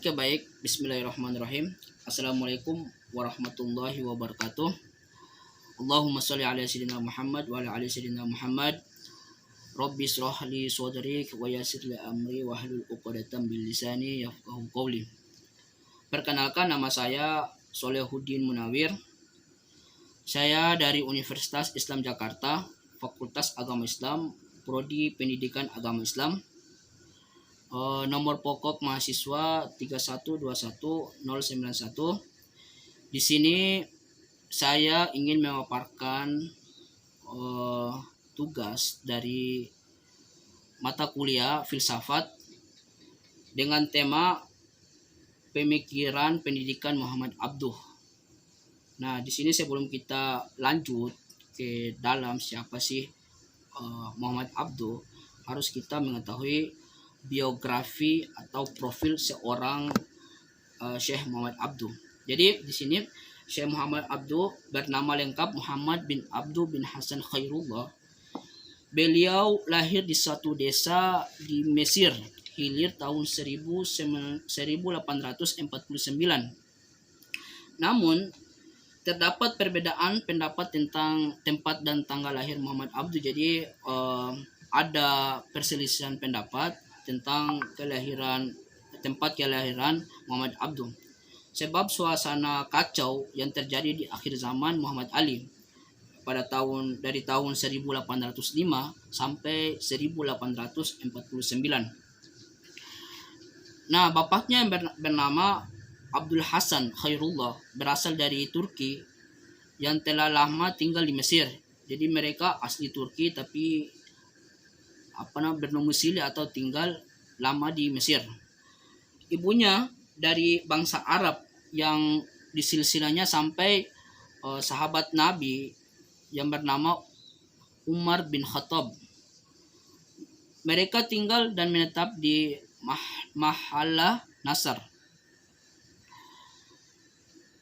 Oke, baik. Bismillahirrahmanirrahim. Assalamualaikum warahmatullahi wabarakatuh. Allahumma sholli ala sayyidina Muhammad wa ala ali sayyidina Muhammad. Rabbi shrah li sadri wa yassir li amri wahlul 'uqdatam min lisani yafqahu qawli. Perkenalkan, nama saya Solehuddin Munawir. Saya dari Universitas Islam Jakarta, Fakultas Agama Islam, Prodi Pendidikan Agama Islam. Nomor pokok mahasiswa 3121091. Di sini saya ingin memaparkan tugas dari mata kuliah filsafat dengan tema pemikiran pendidikan Muhammad Abduh. Nah, di sini sebelum kita lanjut ke dalam siapa sih Muhammad Abduh, harus kita mengetahui biografi atau profil seorang Syekh Muhammad Abduh. Jadi di sini Syekh Muhammad Abduh bernama lengkap Muhammad bin Abduh bin Hasan Khairullah. Beliau lahir di suatu desa di Mesir, Hilir tahun 1849. Namun terdapat perbedaan pendapat tentang tempat dan tanggal lahir Muhammad Abduh. Jadi ada perselisihan pendapat tentang tempat kelahiran Muhammad Abduh. Sebab suasana kacau yang terjadi di akhir zaman Muhammad Ali dari tahun 1805 sampai 1849. Nah, bapaknya yang bernama Abdul Hasan Khairullah berasal dari Turki yang telah lama tinggal di Mesir. Jadi mereka asli Turki tapi berdomisili atau tinggal lama di Mesir. Ibunya dari bangsa Arab yang disilsilahnya sampai sahabat Nabi yang bernama Umar bin Khattab. Mereka tinggal dan menetap di Mahallah Nasr.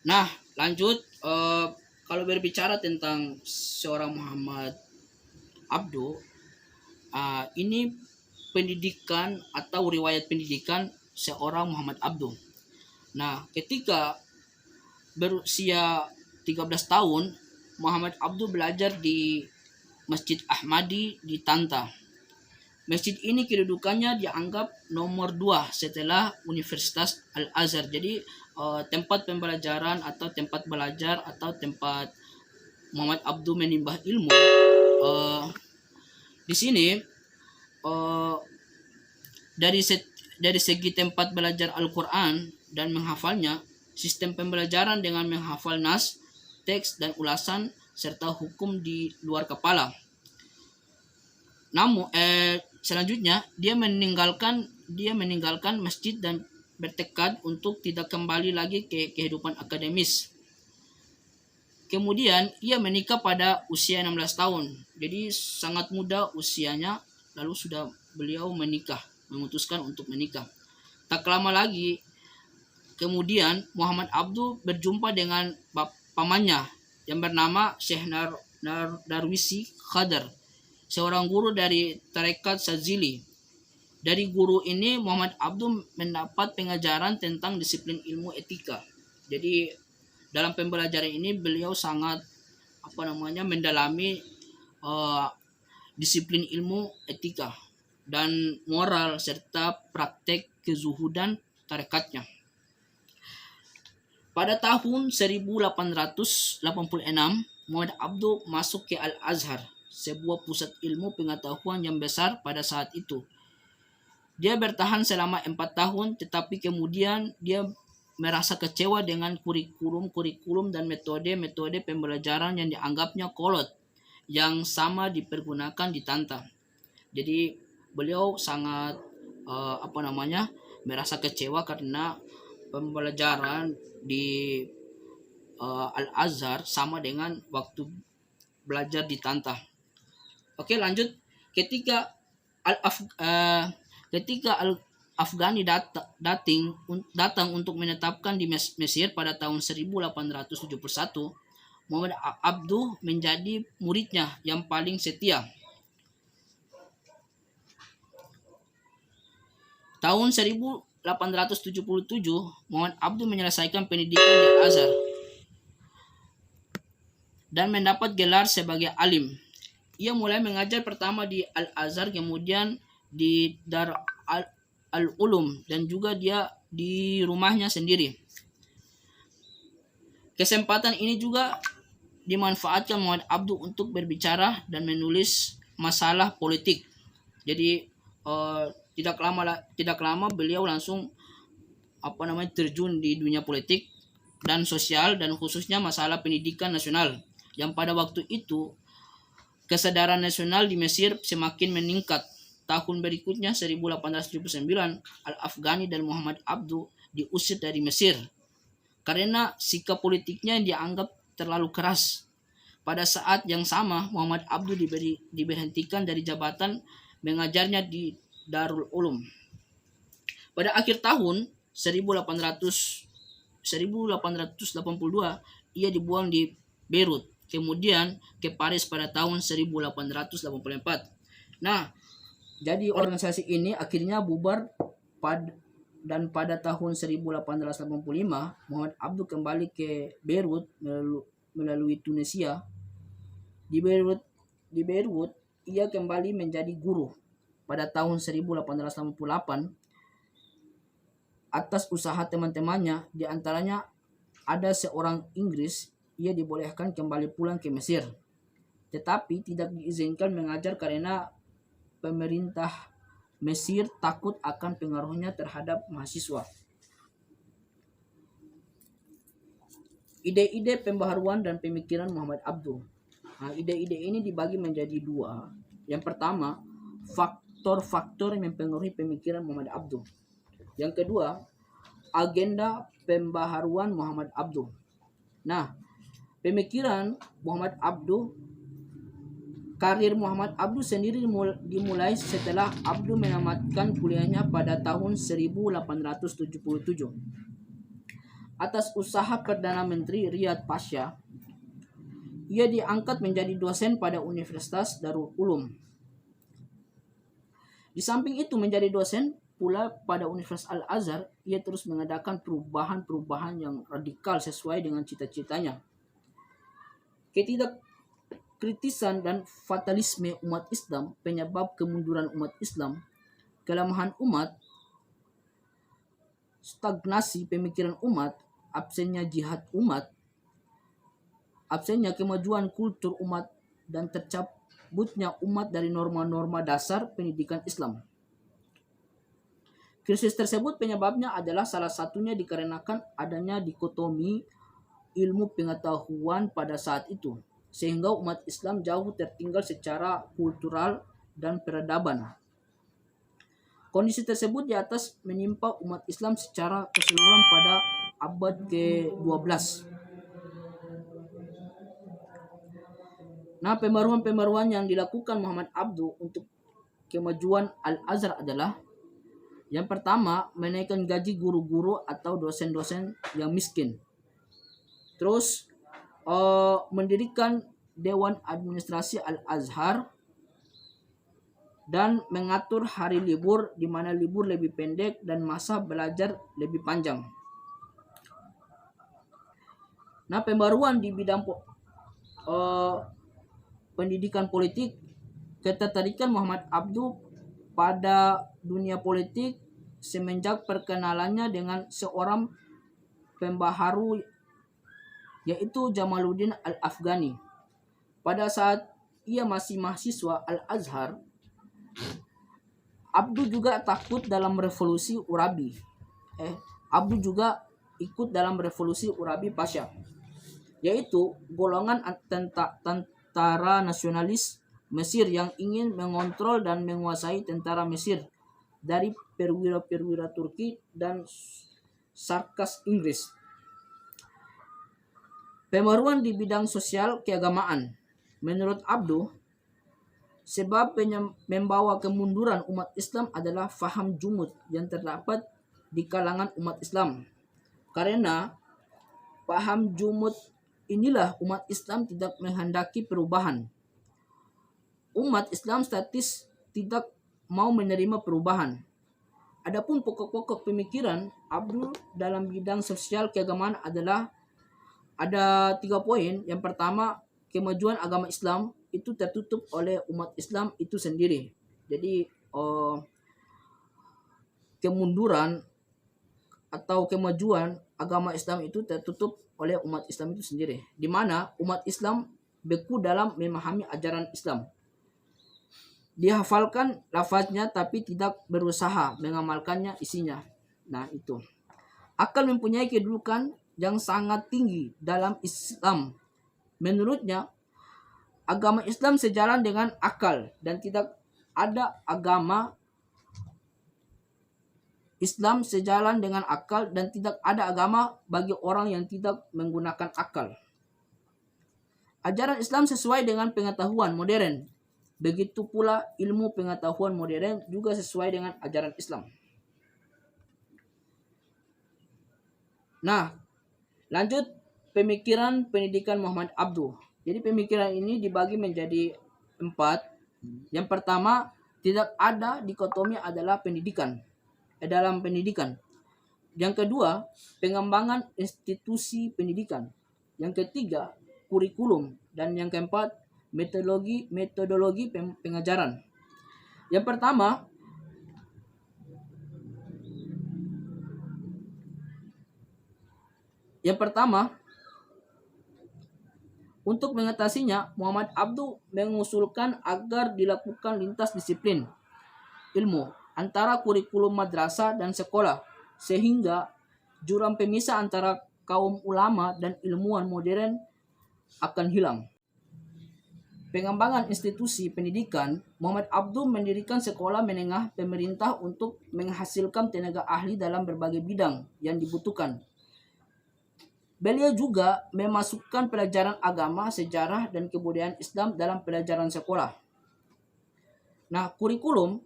Nah, lanjut, kalau berbicara tentang seorang Muhammad Abduh, ini pendidikan atau riwayat pendidikan seorang Muhammad Abduh. Nah, ketika berusia 13 tahun, Muhammad Abduh belajar di Masjid Ahmadi di Tanta. Masjid ini kedudukannya dianggap nomor 2 setelah Universitas Al-Azhar. Jadi tempat pembelajaran atau tempat belajar atau tempat Muhammad Abduh menimba ilmu. Di sini dari segi tempat belajar Al-Quran dan menghafalnya, sistem pembelajaran dengan menghafal nas, teks dan ulasan serta hukum di luar kepala. Namun selanjutnya dia meninggalkan masjid dan bertekad untuk tidak kembali lagi ke kehidupan akademis. Kemudian ia menikah pada usia 16 tahun. Jadi sangat muda usianya, lalu sudah beliau memutuskan untuk menikah. Tak lama lagi kemudian Muhammad Abduh berjumpa dengan pamannya yang bernama Syekh Darwisi Khadar, seorang guru dari tarekat Sazili. Dari guru ini Muhammad Abduh mendapat pengajaran tentang disiplin ilmu etika. Jadi dalam pembelajaran ini beliau sangat mendalami disiplin ilmu etika dan moral serta praktek kezuhudan tarekatnya. Pada tahun 1886, Muhammad Abduh masuk ke Al-Azhar, sebuah pusat ilmu pengetahuan yang besar pada saat itu. Dia bertahan selama 4 tahun, tetapi kemudian dia merasa kecewa dengan kurikulum dan metode pembelajaran yang dianggapnya kolot yang sama dipergunakan di Tanta. Jadi beliau sangat merasa kecewa karena pembelajaran di Al-Azhar sama dengan waktu belajar di Tanta. Oke, lanjut. Ketika Afghani datang untuk menetapkan di Mesir pada tahun 1871, Muhammad Abduh menjadi muridnya yang paling setia. Tahun Muhammad Abduh menyelesaikan pendidikan di Azhar dan mendapat gelar sebagai alim. Ia mulai mengajar pertama di Al-Azhar, kemudian di Dar al-Ulum, dan juga dia di rumahnya sendiri. Kesempatan ini juga dimanfaatkan Muhammad Abduh untuk berbicara dan menulis masalah politik. Jadi tidak lama beliau langsung terjun di dunia politik dan sosial, dan khususnya masalah pendidikan nasional, yang pada waktu itu kesadaran nasional di Mesir semakin meningkat. Tahun berikutnya 1879, Al-Afghani dan Muhammad Abduh diusir dari Mesir karena sikap politiknya yang dianggap terlalu keras. Pada saat yang sama, Muhammad Abduh diberhentikan dari jabatan mengajarnya di Darul Ulum. Pada akhir tahun 1882, ia dibuang di Beirut, kemudian ke Paris pada tahun 1884. Nah, jadi organisasi ini akhirnya bubar dan pada tahun 1885 Muhammad Abduh kembali ke Beirut melalui Tunisia. Di Beirut ia kembali menjadi guru pada tahun 1888 atas usaha teman-temannya, di antaranya ada seorang Inggris. Ia dibolehkan kembali pulang ke Mesir, tetapi tidak diizinkan mengajar karena pemerintah Mesir takut akan pengaruhnya terhadap mahasiswa. Ide-ide pembaharuan dan pemikiran Muhammad Abduh. Nah, ide-ide ini dibagi menjadi dua. Yang pertama, faktor-faktor yang mempengaruhi pemikiran Muhammad Abduh. Yang kedua, agenda pembaharuan Muhammad Abduh. Nah, pemikiran Muhammad Abduh, karir Muhammad Abduh sendiri dimulai setelah Abduh menamatkan kuliahnya pada tahun 1877. Atas usaha Perdana Menteri Riyad Pasha, ia diangkat menjadi dosen pada Universitas Darul Ulum. Di samping itu menjadi dosen pula pada Universitas Al-Azhar, ia terus mengadakan perubahan-perubahan yang radikal sesuai dengan cita-citanya. Ketidakkritisan dan fatalisme umat Islam penyebab kemunduran umat Islam, kelemahan umat, stagnasi pemikiran umat, absennya jihad umat, absennya kemajuan kultur umat, dan tercabutnya umat dari norma-norma dasar pendidikan Islam. Krisis tersebut penyebabnya adalah salah satunya dikarenakan adanya dikotomi ilmu pengetahuan pada saat itu, sehingga umat Islam jauh tertinggal secara kultural dan peradaban. Kondisi tersebut di atas menimpa umat Islam secara keseluruhan pada abad ke-12. Nah, pembaruan-pembaruan yang dilakukan Muhammad Abduh untuk kemajuan Al-Azhar adalah: yang pertama, menaikkan gaji guru-guru atau dosen-dosen yang miskin. Terus mendirikan Dewan Administrasi Al-Azhar dan mengatur hari libur, di mana libur lebih pendek dan masa belajar lebih panjang. Nah, pembaruan di bidang pendidikan politik, ketertarikan Muhammad Abduh pada dunia politik semenjak perkenalannya dengan seorang pembaharu, yaitu Jamaluddin Al-Afghani. Pada saat ia masih mahasiswa Al-Azhar, Abduh juga ikut dalam revolusi Urabi Pasha, yaitu golongan tentara nasionalis Mesir yang ingin mengontrol dan menguasai tentara Mesir dari perwira-perwira Turki dan Sarkas Inggris. Pembaruan di bidang sosial keagamaan. Menurut Abduh, sebab membawa kemunduran umat Islam adalah faham jumud yang terdapat di kalangan umat Islam. Karena paham jumud inilah umat Islam tidak menghendaki perubahan. Umat Islam statis tidak mau menerima perubahan. Adapun pokok-pokok pemikiran Abdul dalam bidang sosial keagamaan adalah ada 3 poin. Yang pertama, kemajuan agama Islam itu tertutup oleh umat Islam itu sendiri. Jadi kemunduran atau kemajuan agama Islam itu tertutup oleh umat Islam itu sendiri, di mana umat Islam beku dalam memahami ajaran Islam. Dihafalkan lafaznya tapi tidak berusaha mengamalkannya isinya. Nah, itu. Akal mempunyai kedudukan yang sangat tinggi dalam Islam. Menurutnya, agama Islam sejalan dengan akal dan tidak ada agama Islam sejalan dengan akal dan tidak ada agama bagi orang yang tidak menggunakan akal. Ajaran Islam sesuai dengan pengetahuan modern. Begitu pula ilmu pengetahuan modern juga sesuai dengan ajaran Islam. Nah, lanjut pemikiran pendidikan Muhammad Abduh. Jadi pemikiran ini dibagi menjadi 4. Yang pertama, tidak ada dikotomi adalah pendidikan. Dalam pendidikan. Yang kedua, pengembangan institusi pendidikan. Yang ketiga, kurikulum. Dan yang keempat, metodologi pengajaran. Yang pertama, untuk mengatasinya, Muhammad Abduh mengusulkan agar dilakukan lintas disiplin ilmu antara kurikulum madrasah dan sekolah, sehingga jurang pemisah antara kaum ulama dan ilmuwan modern akan hilang. Pengembangan institusi pendidikan, Muhammad Abduh mendirikan sekolah menengah pemerintah untuk menghasilkan tenaga ahli dalam berbagai bidang yang dibutuhkan. Beliau juga memasukkan pelajaran agama, sejarah, dan kebudayaan Islam dalam pelajaran sekolah. Nah, kurikulum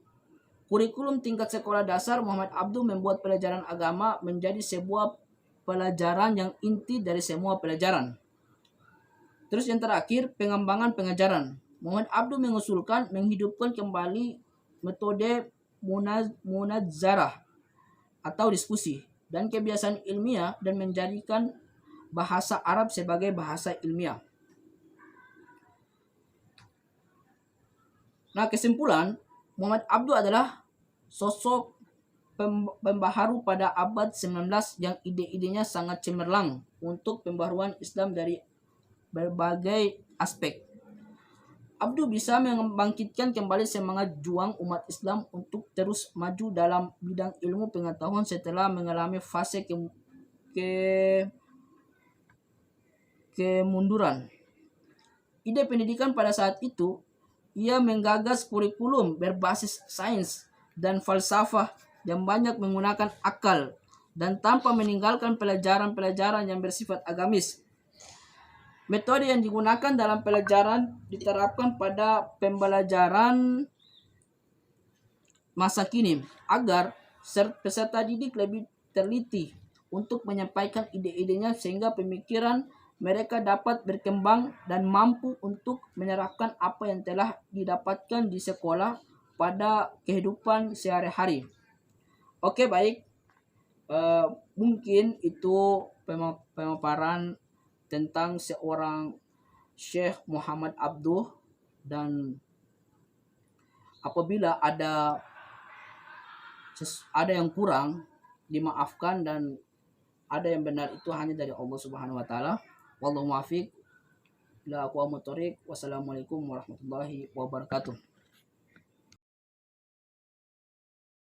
tingkat sekolah dasar, Muhammad Abduh membuat pelajaran agama menjadi sebuah pelajaran yang inti dari semua pelajaran. Terus yang terakhir, pengembangan pengajaran. Muhammad Abduh mengusulkan menghidupkan kembali metode munazarah atau diskusi dan kebiasaan ilmiah dan menjadikan bahasa Arab sebagai bahasa ilmiah. Nah, kesimpulan, Muhammad Abduh adalah sosok pembaharu pada abad 19 yang ide-idenya sangat cemerlang untuk pembaharuan Islam dari berbagai aspek. Abduh bisa membangkitkan kembali semangat juang umat Islam untuk terus maju dalam bidang ilmu pengetahuan setelah mengalami fase kemunduran. Ide pendidikan pada saat itu, ia menggagas kurikulum berbasis sains dan falsafah yang banyak menggunakan akal dan tanpa meninggalkan pelajaran-pelajaran yang bersifat agamis. Metode yang digunakan dalam pelajaran diterapkan pada pembelajaran masa kini agar peserta didik lebih teliti untuk menyampaikan ide-idenya sehingga pemikiran mereka dapat berkembang dan mampu untuk menerapkan apa yang telah didapatkan di sekolah pada kehidupan sehari-hari. Oke, baik. Mungkin itu pemaparan tentang seorang Syekh Muhammad Abduh, dan apabila ada yang kurang dimaafkan dan ada yang benar itu hanya dari Allah Subhanahu wa taala. Wallahu muwaffiq ila aqwamut thoriq. Wassalamualaikum warahmatullahi wabarakatuh.